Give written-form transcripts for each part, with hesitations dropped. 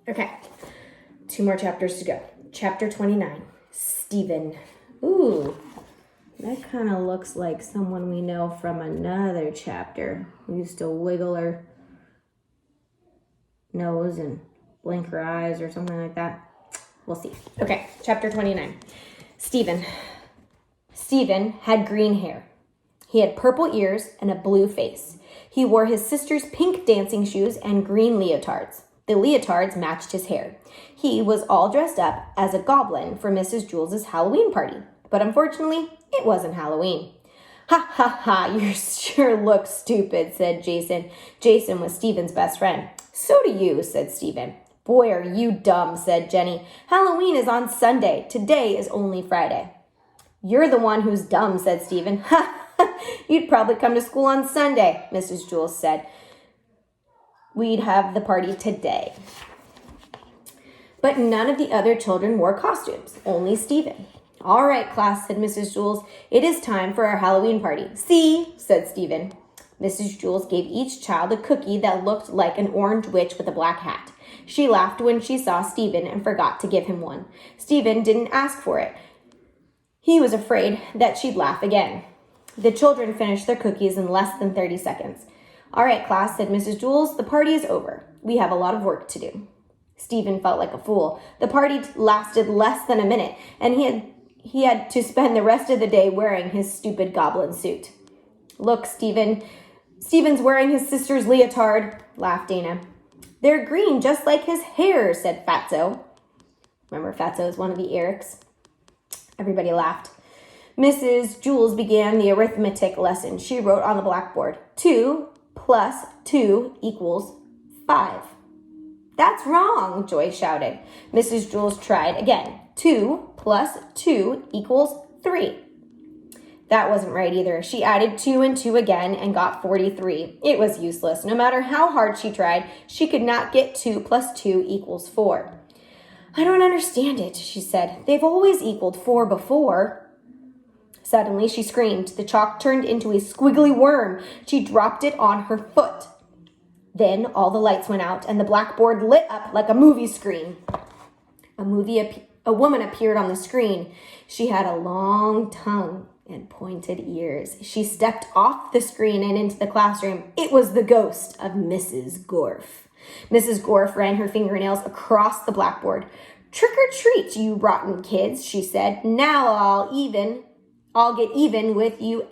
Okay, 2 more chapters to go. Chapter 29, Stephen. Ooh, that kind of looks like someone we know from another chapter. We used to wiggle her nose and blink her eyes or something like that. We'll see. Okay, chapter 29, Stephen. Stephen had green hair. He had purple ears and a blue face. He wore his sister's pink dancing shoes and green leotards. The leotards matched his hair. He was all dressed up as a goblin for Mrs. Jules's Halloween party. But unfortunately, it wasn't Halloween. Ha ha ha, you sure look stupid, said Jason. Jason was Stephen's best friend. So do you, said Stephen. Boy, are you dumb, said Jenny. Halloween is on Sunday. Today is only Friday. You're the one who's dumb, said Stephen. Ha! You'd probably come to school on Sunday, Mrs. Jules said. We'd have the party today. But none of the other children wore costumes, only Stephen. All right, class, said Mrs. Jules. It is time for our Halloween party. See, said Stephen. Mrs. Jules gave each child a cookie that looked like an orange witch with a black hat. She laughed when she saw Stephen and forgot to give him one. Stephen didn't ask for it. He was afraid that she'd laugh again. The children finished their cookies in less than 30 seconds. All right, class, said Mrs. Jules, the party is over. We have a lot of work to do. Stephen felt like a fool. The party lasted less than a minute, and he had to spend the rest of the day wearing his stupid goblin suit. Look, Stephen. Stephen's wearing his sister's leotard, laughed Dana. They're green, just like his hair, said Fatso. Remember, Fatso is one of the Erics. Everybody laughed. Mrs. Jules began the arithmetic lesson. She wrote on the blackboard, 2 plus 2 equals 5. That's wrong, Joy shouted. Mrs. Jules tried again. 2 plus 2 equals 3. That wasn't right either. She added 2 and 2 again and got 43. It was useless. No matter how hard she tried, she could not get 2 plus 2 equals 4. I don't understand it, she said. They've always equaled 4 before. Suddenly, she screamed. The chalk turned into a squiggly worm. She dropped it on her foot. Then all the lights went out, and the blackboard lit up like a movie screen. A woman appeared on the screen. She had a long tongue and pointed ears. She stepped off the screen and into the classroom. It was the ghost of Mrs. Gorf. Mrs. Gorf ran her fingernails across the blackboard. Trick or treat, you rotten kids, she said. Now I'll get even with you,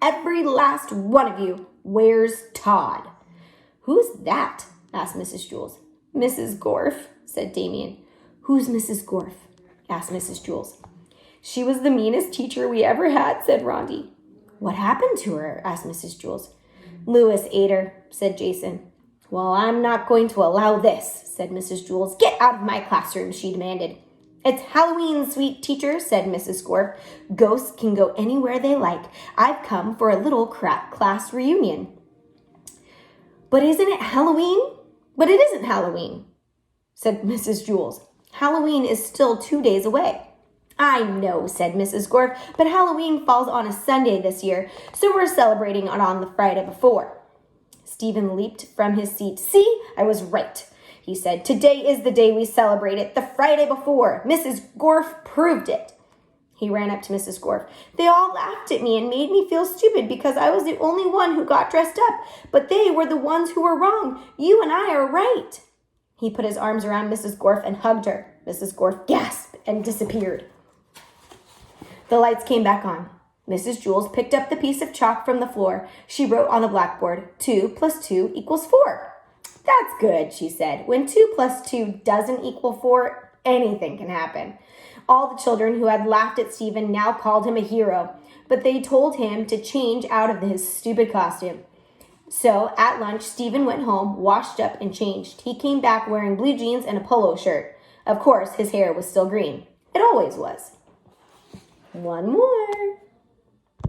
every last one of you. Where's Todd? Who's that? Asked Mrs. Jules. Mrs. Gorf, said Damien. Who's Mrs. Gorf? Asked Mrs. Jules. She was the meanest teacher we ever had, said Rondi. What happened to her? Asked Mrs. Jules. Louis ate her, said Jason. Well, I'm not going to allow this, said Mrs. Jules. Get out of my classroom, she demanded. It's Halloween, sweet teacher, said Mrs. Gorf. Ghosts can go anywhere they like. I've come for a little class reunion. But isn't it Halloween? But it isn't Halloween, said Mrs. Jules. Halloween is still 2 days away. I know, said Mrs. Gorf, but Halloween falls on a Sunday this year, so we're celebrating it on the Friday before. Stephen leaped from his seat. See, I was right, he said. Today is the day we celebrate it, the Friday before. Mrs. Gorf proved it. He ran up to Mrs. Gorf. They all laughed at me and made me feel stupid because I was the only one who got dressed up, but they were the ones who were wrong. You and I are right. He put his arms around Mrs. Gorf and hugged her. Mrs. Gorf gasped and disappeared. The lights came back on. Mrs. Jules picked up the piece of chalk from the floor. She wrote on the blackboard, 2 plus 2 equals 4. That's good, she said. When 2 plus 2 doesn't equal 4, anything can happen. All the children who had laughed at Stephen now called him a hero, but they told him to change out of his stupid costume. So at lunch, Stephen went home, washed up, and changed. He came back wearing blue jeans and a polo shirt. Of course, his hair was still green. It always was. One more.